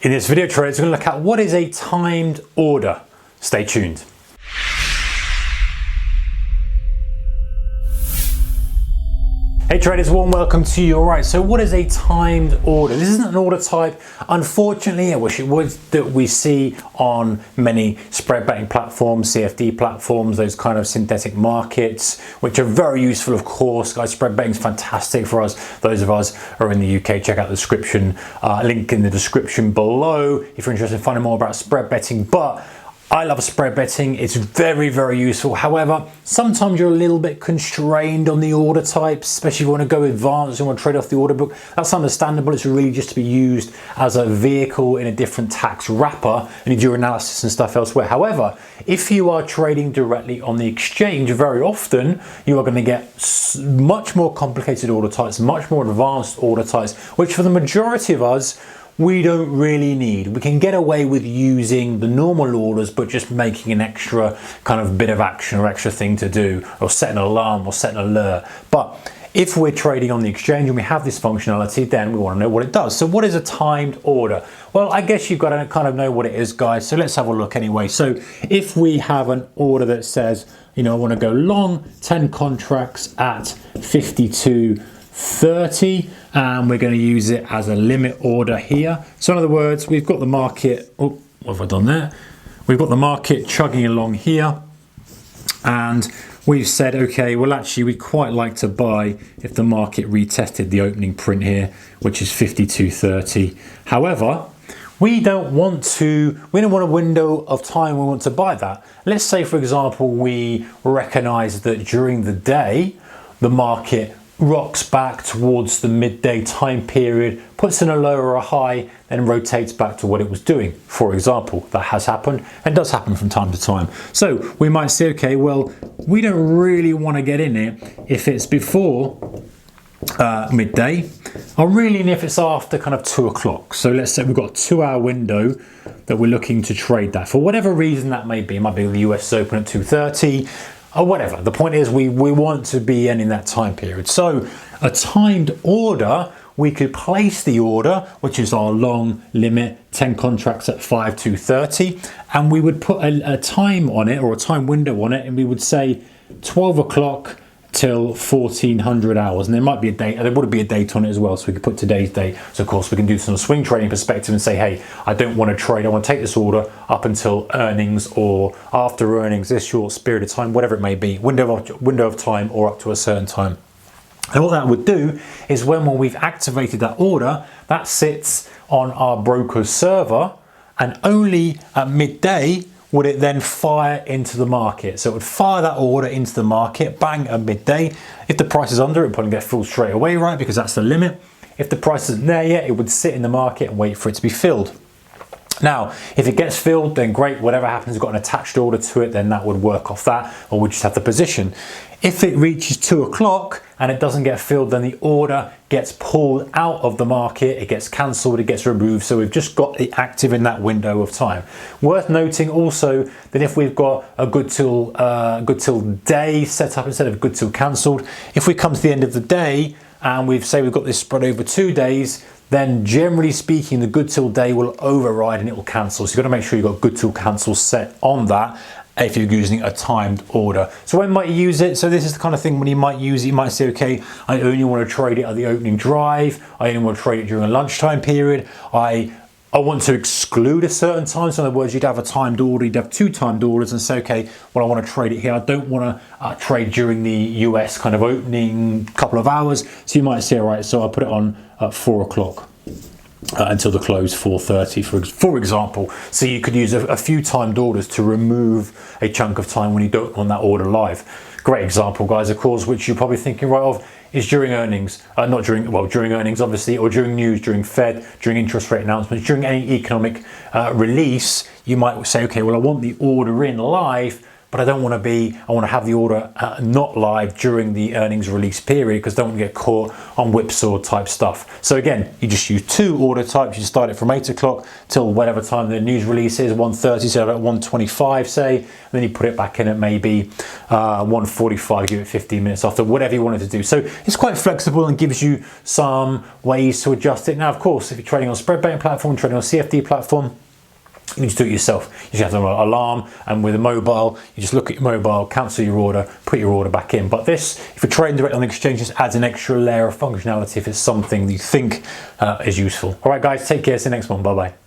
In this video, traders, we're going to look at what is a timed order. Stay tuned. Hey traders, warm welcome to you. Alright, so what is a timed order? This isn't an order type, unfortunately, I wish it was, that we see on many spread betting platforms, CFD platforms, those kind of synthetic markets, which are very useful, of course. Guys, spread betting is fantastic for us. Those of us who are in the UK, check out the description, link in the description below if you're interested in finding more about spread betting. But I love spread betting. It's very, very useful. However, sometimes you're a little bit constrained on the order types, especially if you want to go advanced and want to trade off the order book. That's understandable. It's really just to be used as a vehicle in a different tax wrapper and you do your analysis and stuff elsewhere. However, if you are trading directly on the exchange, very often you are going to get much more complicated order types, much more advanced order types, which for the majority of us, we don't really need. We can get away with using the normal orders, but just making an extra kind of bit of action or extra thing to do, or set an alarm or set an alert. But if we're trading on the exchange and we have this functionality, then we want to know what it does. So what is a timed order? Well, I guess you've got to kind of know what it is, guys. So let's have a look anyway. So if we have an order that says, you know, I want to go long 10 contracts at 52.30, and we're going to use it as a limit order here. So in other words, we've got the market, oh, what have I done there? We've got the market chugging along here, and we've said, okay, well actually we'd quite like to buy if the market retested the opening print here, which is 52.30. However, we don't want a window of time we want to buy that. Let's say, for example, we recognize that during the day, the market rocks back towards the midday time period, puts in a low or a high, then rotates back to what it was doing. For example, that has happened and does happen from time to time. So we might say, okay, well, we don't really want to get in it if it's before midday, or really if it's after kind of 2 o'clock. So let's say we've got a 2-hour window that we're looking to trade that. For whatever reason that may be, it might be the US Open at 2:30, or whatever. The point is we want to be in that time period. So a timed order, we could place the order, which is our long limit, 10 contracts at 5-2:30, and we would put a time on it, or a time window on it, and we would say 12 o'clock till 1400 hours, and there might be a date, there would be a date on it as well, so we could put today's date. So of course we can do some swing trading perspective and say, hey, I don't want to trade, I want to take this order up until earnings or after earnings, this short period of time, whatever it may be, window of time or up to a certain time. And what that would do is when we've activated that order, that sits on our broker's server, and only at midday would it then fire into the market. So it would fire that order into the market, bang, at midday. If the price is under, it would probably get filled straight away, right? Because that's the limit. If the price isn't there yet, it would sit in the market and wait for it to be filled. Now, if it gets filled, then great. Whatever happens, we've got an attached order to it, then that would work off that, or we just have the position. If it reaches 2 o'clock and it doesn't get filled, then the order gets pulled out of the market, it gets cancelled, it gets removed. So we've just got it active in that window of time. Worth noting also that if we've got a good till day set up instead of good till cancelled, if we come to the end of the day and we've got this spread over 2 days, then generally speaking, the good till day will override and it will cancel. So you've got to make sure you've got good till cancel set on that if you're using a timed order. So when might you use it? So this is the kind of thing when you might use it, you might say, okay, I only want to trade it at the opening drive. I only want to trade it during a lunchtime period. I want to exclude a certain time. So in other words, you'd have a timed order, you'd have 2 timed orders and say, okay, well, I want to trade it here. I don't want to trade during the US kind of opening couple of hours. So you might say, all right, so I'll put it on at 4 o'clock. Until the close, 4:30 for example. So you could use a few timed orders to remove a chunk of time when you don't want that order live. Great example, guys, of course, which you're probably thinking right of is during earnings, during earnings obviously, or during news, during Fed, during interest rate announcements, during any economic release. You might say, okay, well, I want the order in live, but I want to have the order not live during the earnings release period because I don't want to get caught on whipsaw type stuff. So again, you just use 2 order types. You start it from 8 o'clock till whatever time the news release is, 1:30, so about 1:25 say, and then you put it back in at maybe 1:45, give it 15 minutes after, whatever you wanted to do. So it's quite flexible and gives you some ways to adjust it. Now, of course, if you're trading on a spread betting platform, trading on a CFD platform, you can just do it yourself. You just have an alarm, and with a mobile, you just look at your mobile, cancel your order, put your order back in. But this, if you're trading directly on the exchange, just adds an extra layer of functionality if it's something that you think is useful. All right, guys, take care. See you next one. Bye-bye.